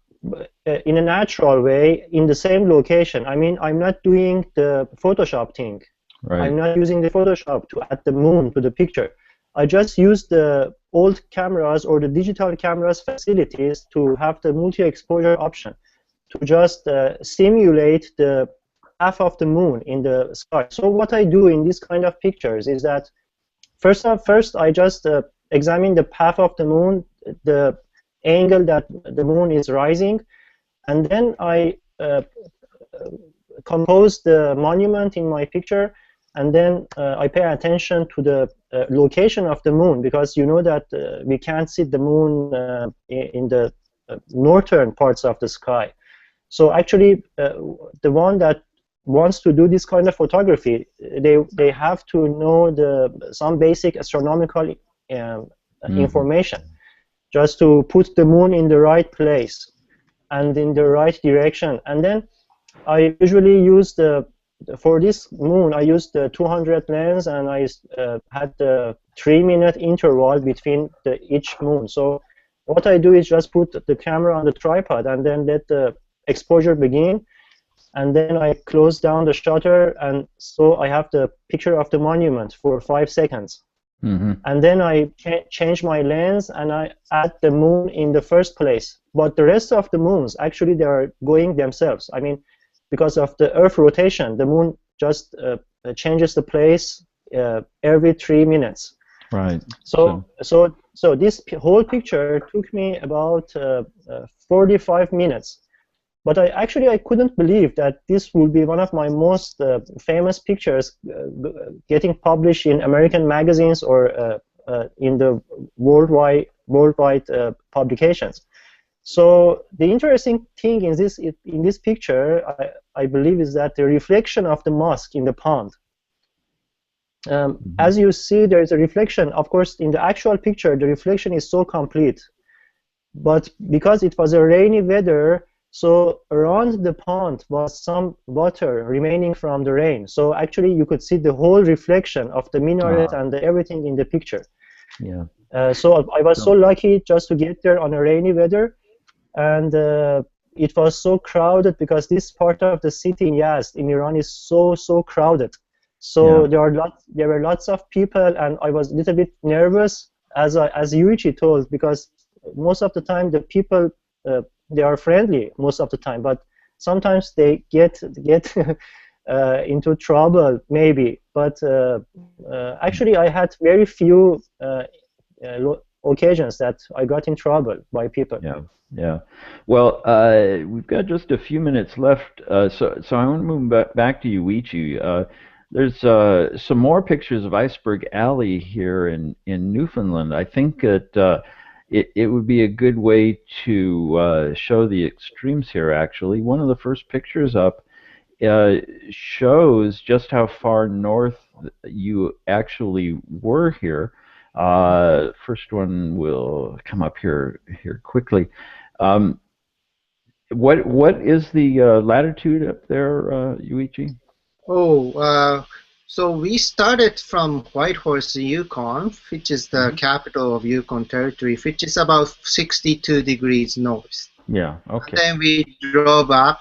in a natural way in the same location. I mean, I'm not doing the Photoshop thing. Right. I'm not using the Photoshop to add the moon to the picture. I just use the old cameras or the digital cameras facilities to have the multi-exposure option to just simulate the path of the moon in the sky. So what I do in this kind of pictures is that first I just examine the path of the moon, the angle that the moon is rising, and then I compose the monument in my picture, and then I pay attention to the location of the moon, because you know that we can't see the moon in the northern parts of the sky. So actually, the one that wants to do this kind of photography, they have to know some basic astronomical information, just to put the moon in the right place and in the right direction. And then I usually use for this moon, I used the 200 lens, and I had the 3-minute interval between each moon. So what I do is just put the camera on the tripod and then let the exposure begin. and then I close down the shutter, and so I have the picture of the monument for 5 seconds. And then I change my lens and I add the moon in the first place. But the rest of the moons, actually, they are going themselves. I mean, because of the Earth rotation, the moon just changes the place every 3 minutes. Right. So this whole picture took me about 45 minutes. But I couldn't believe that this would be one of my most famous pictures getting published in American magazines or in the worldwide publications. So the interesting thing in this picture, I believe, is that the reflection of the musk in the pond. As you see, there is a reflection. Of course, in the actual picture, the reflection is so complete. But because it was a rainy weather, so around the pond was some water remaining from the rain. So actually, you could see the whole reflection of the minaret and everything in the picture. Yeah. So I was so lucky just to get there on a rainy weather, and it was so crowded because this part of the city in Yazd in Iran is so crowded. So there were lots of people, and I was a little bit nervous, as Yuichi told, because most of the time the people they are friendly most of the time, but sometimes they get into trouble maybe. But actually, I had very few occasions that I got in trouble by people. Yeah. Well, we've got just a few minutes left, so I want to move back to Yuichi. There's some more pictures of Iceberg Alley here in Newfoundland. I think that it would be a good way to show the extremes here, actually. One of the first pictures up shows just how far north you actually were here. First one will come up here quickly. What is the latitude up there, Yuichi? So we started from Whitehorse, Yukon, which is the capital of Yukon Territory, which is about 62 degrees north. Yeah, okay. And then we drove up,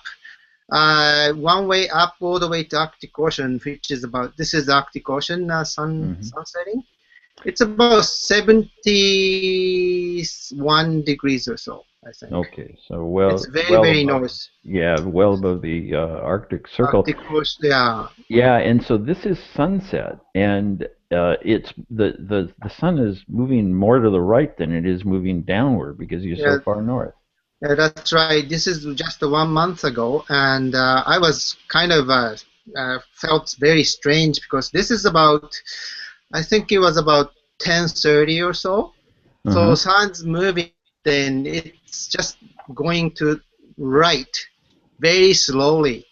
one way up all the way to Arctic Ocean, which is about, this is the Arctic Ocean sun setting. It's about 71 degrees or so, I think. Okay, so well, it's very above, north. Yeah, well above the Arctic Circle. Arctic Ocean, yeah. Yeah, and so this is sunset, and it's the sun is moving more to the right than it is moving downward because you're so far north. Yeah, that's right. This is just 1 month ago, and I was kind of felt very strange because this is about, I think it was about 10:30 or so. So sun's moving, then it's just going to right very slowly.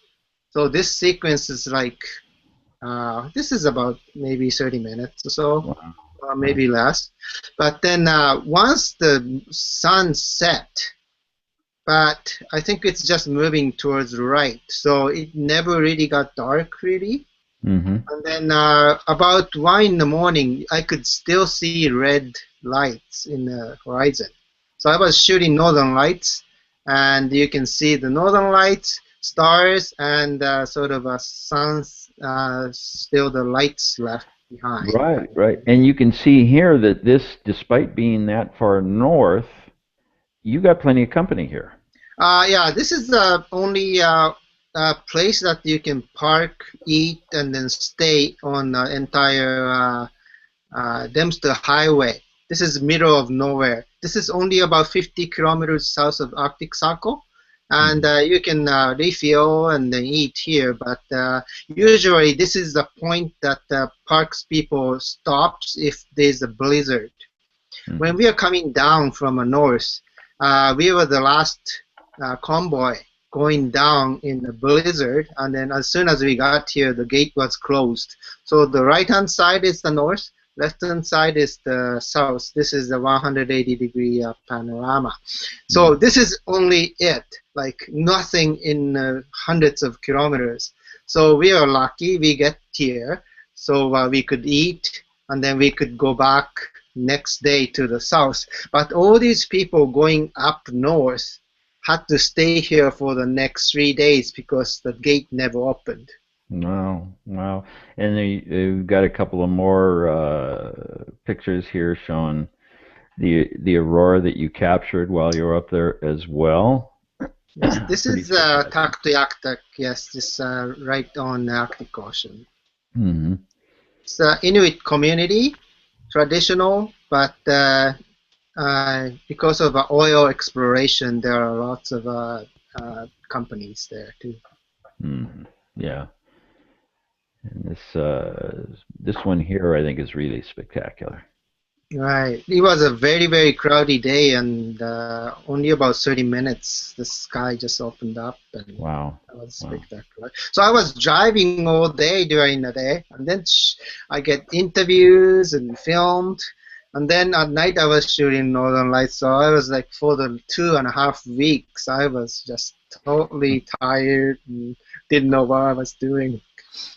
So this sequence is like, this is about maybe 30 minutes or so, or maybe less. But then once the sun set, but I think it's just moving towards the right, so it never really got dark really. And then about 1 in the morning, I could still see red lights in the horizon. So I was shooting northern lights, and you can see the northern lights, stars, and sort of a sun's still the lights left behind. Right. And you can see here that this, despite being that far north, you got plenty of company here. Yeah, this is the only place that you can park, eat, and then stay on the entire Dempster Highway. This is middle of nowhere. This is only about 50 kilometers south of Arctic Circle, and you can refuel and then eat here. But usually, this is the point that parks people stops if there's a blizzard. When we are coming down from the north, we were the last convoy going down in the blizzard, and then as soon as we got here, the gate was closed. So the right-hand side is the north, left-hand side is the south. This is the 180-degree panorama. So this is only it, like nothing in hundreds of kilometers. So we are lucky we get here, so we could eat, and then we could go back next day to the south. But all these people going up north had to stay here for the next 3 days because the gate never opened. Wow, wow. And you've got a couple of more pictures here showing the aurora that you captured while you were up there as well. Yes, this Pretty is spectacular. Taktoyaktak. Yes, this right on the Arctic Ocean. Mm-hmm. It's the Inuit community, traditional, but because of oil exploration, there are lots of companies there too. Mm-hmm. Yeah. And this one here, I think, is really spectacular. Right. It was a very, very cloudy day, and only about 30 minutes, the sky just opened up, and Wow. that was Wow. spectacular. So I was driving all day during the day, and then I get interviews and filmed, and then at night I was shooting Northern Lights. So I was like, for the 2.5 weeks, I was just totally tired and didn't know what I was doing.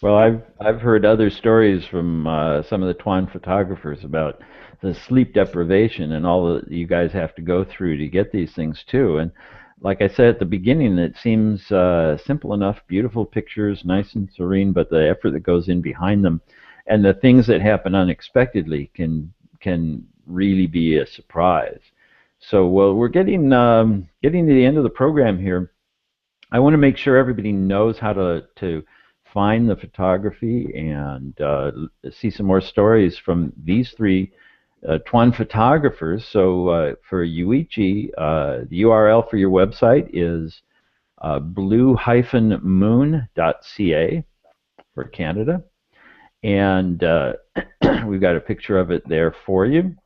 Well, I've heard other stories from some of the TWAN photographers about the sleep deprivation and all that you guys have to go through to get these things too. And like I said at the beginning, it seems simple enough, beautiful pictures, nice and serene, but the effort that goes in behind them, and the things that happen unexpectedly can really be a surprise. So, well, we're getting to the end of the program here. I want to make sure everybody knows how to find the photography and see some more stories from these three TWAN photographers. So for Yuichi, the URL for your website is blue-moon.ca for Canada. And we've got a picture of it there for you.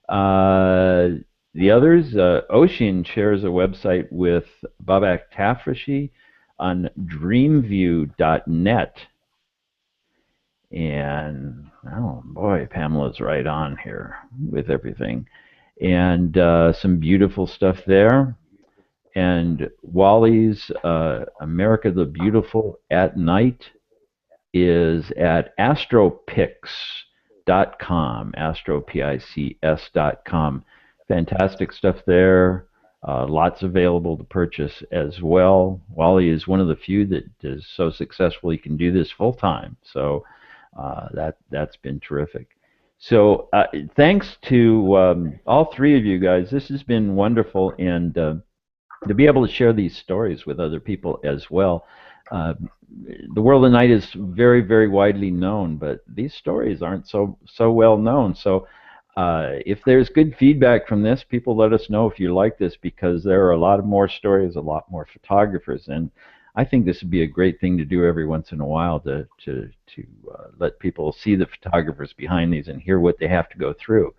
The others, Oshin shares a website with Babak Tafrashi on dreamview.net. And, oh boy, Pamela's right on here with everything. And some beautiful stuff there. And Wally's America the Beautiful at Night is at astropix.com, astropics.com. Fantastic stuff there. Lots available to purchase as well. Wally is one of the few that is so successful he can do this full time. So that's been terrific. So thanks to all three of you guys. This has been wonderful, and to be able to share these stories with other people as well. The world of night is very, very widely known, but these stories aren't so well known. So if there's good feedback from this, people let us know if you like this, because there are a lot of more stories, a lot more photographers, and I think this would be a great thing to do every once in a while to let people see the photographers behind these and hear what they have to go through.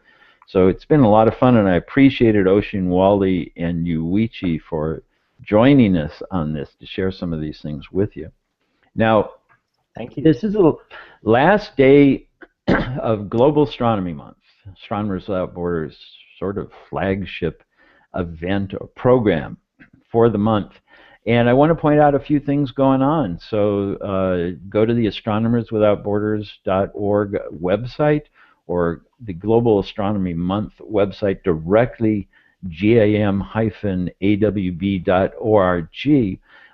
So it's been a lot of fun, and I appreciated Oshin, Wally, and Yuichi for joining us on this to share some of these things with you. Now, Thank you. this is the last day of Global Astronomy Month, Astronomers Without Borders sort of flagship event or program for the month. And I want to point out a few things going on. So go to the astronomerswithoutborders.org website, or the Global Astronomy Month website directly, gam-awb.org.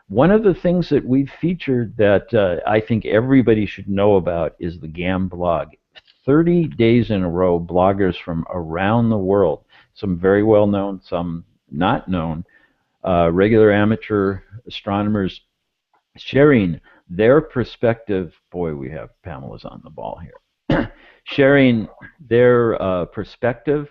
One of the things that we've featured that I think everybody should know about is the GAM blog. 30 days in a row, bloggers from around the world, some very well known, some not known, regular amateur astronomers sharing their perspective. Boy, we have Pamela's on the ball here. Sharing their perspective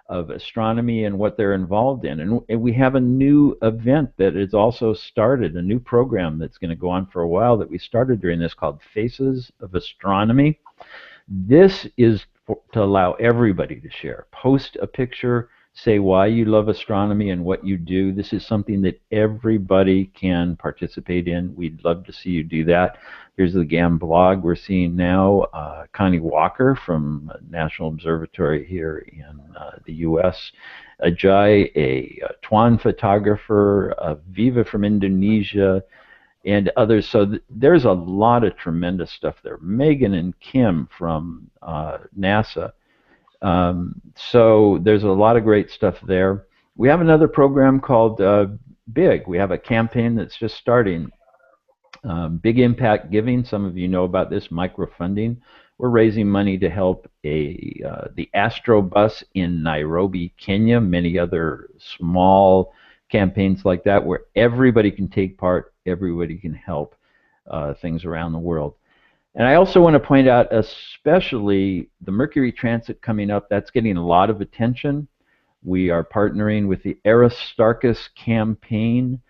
of astronomy and what they're involved in. And we have a new event that is also started, a new program that's going to go on for a while that we started during this called Faces of Astronomy. This is to allow everybody to share. Post a picture, say why you love astronomy and what you do. This is something that everybody can participate in. We'd love to see you do that. Here's the GAM blog we're seeing now. Connie Walker from National Observatory here in the U.S. Ajay, a TWAN photographer, Viva from Indonesia, and others. So there's a lot of tremendous stuff there. Megan and Kim from NASA. So there's a lot of great stuff there. We have another program called big. We have a campaign that's just starting. Big Impact Giving. Some of you know about this microfunding. We're raising money to help the Astro Bus in Nairobi, Kenya. Many other small campaigns like that, where everybody can take part, everybody can help things around the world. And I also want to point out, especially the Mercury transit coming up. That's getting a lot of attention. We are partnering with the Aristarchus campaign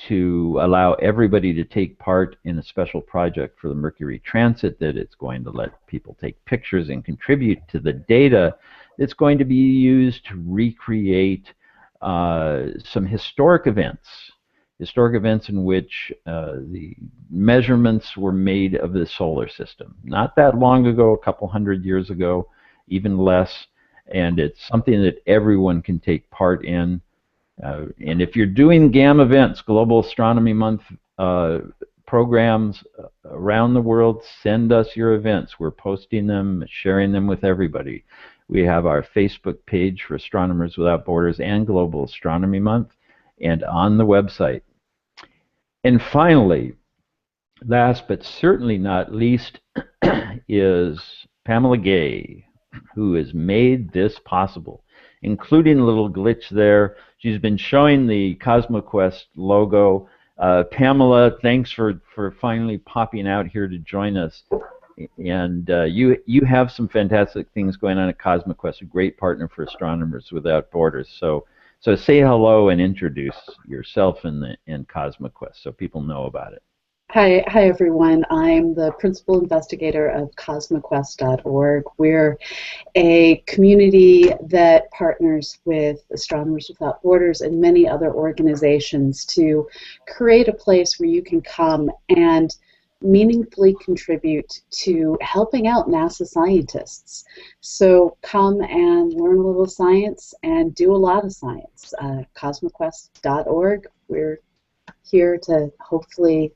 to allow everybody to take part in a special project for the Mercury transit, that it's going to let people take pictures and contribute to the data that's going to be used to recreate some historic events in which the measurements were made of the solar system. Not that long ago, a couple hundred years ago, even less, and it's something that everyone can take part in. And if you're doing GAM events, Global Astronomy Month programs around the world, send us your events. We're posting them, sharing them with everybody. We have our Facebook page for Astronomers Without Borders and Global Astronomy Month, and on the website. And finally, last but certainly not least, is Pamela Gay, who has made this possible, including a little glitch there. She's been showing the CosmoQuest logo. Pamela, thanks for finally popping out here to join us. And you have some fantastic things going on at CosmoQuest, a great partner for Astronomers Without Borders. So say hello and introduce yourself and CosmoQuest so people know about it. Hi everyone. I'm the principal investigator of CosmoQuest.org. We're a community that partners with Astronomers Without Borders and many other organizations to create a place where you can come and meaningfully contribute to helping out NASA scientists. So come and learn a little science and do a lot of science. CosmoQuest.org. We're here to hopefully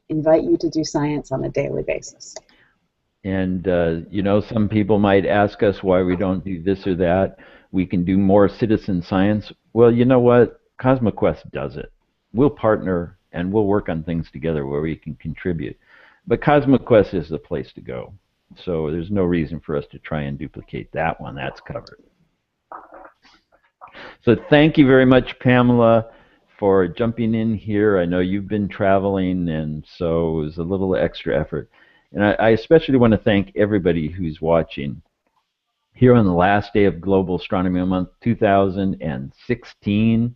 invite you to do science on a daily basis. And you know, some people might ask us why we don't do this or that. We can do more citizen science. Well, you know what? CosmoQuest does it. We'll partner and we'll work on things together where we can contribute. But CosmoQuest is the place to go. So there's no reason for us to try and duplicate that one. That's covered. So thank you very much, Pamela, for jumping in here. I know you've been traveling, and so it was a little extra effort. And I especially want to thank everybody who's watching here on the last day of Global Astronomy Month 2016.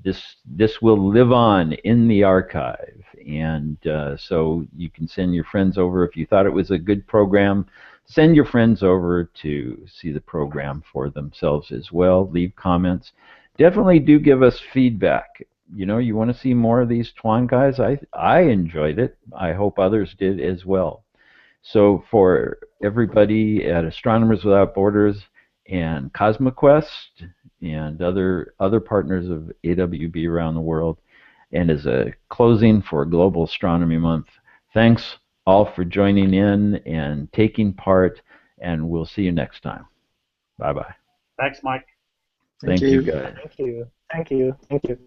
This will live on in the archive, and so you can send your friends over. If you thought it was a good program, send your friends over to see the program for themselves as well. Leave comments. Definitely do give us feedback. You know, you want to see more of these TWAN guys? I enjoyed it. I hope others did as well. So for everybody at Astronomers Without Borders and CosmoQuest and other partners of AWB around the world, and as a closing for Global Astronomy Month, thanks all for joining in and taking part, and we'll see you next time. Bye-bye. Thanks, Mike. Thank you, guys. Thank you. Thank you. Thank you.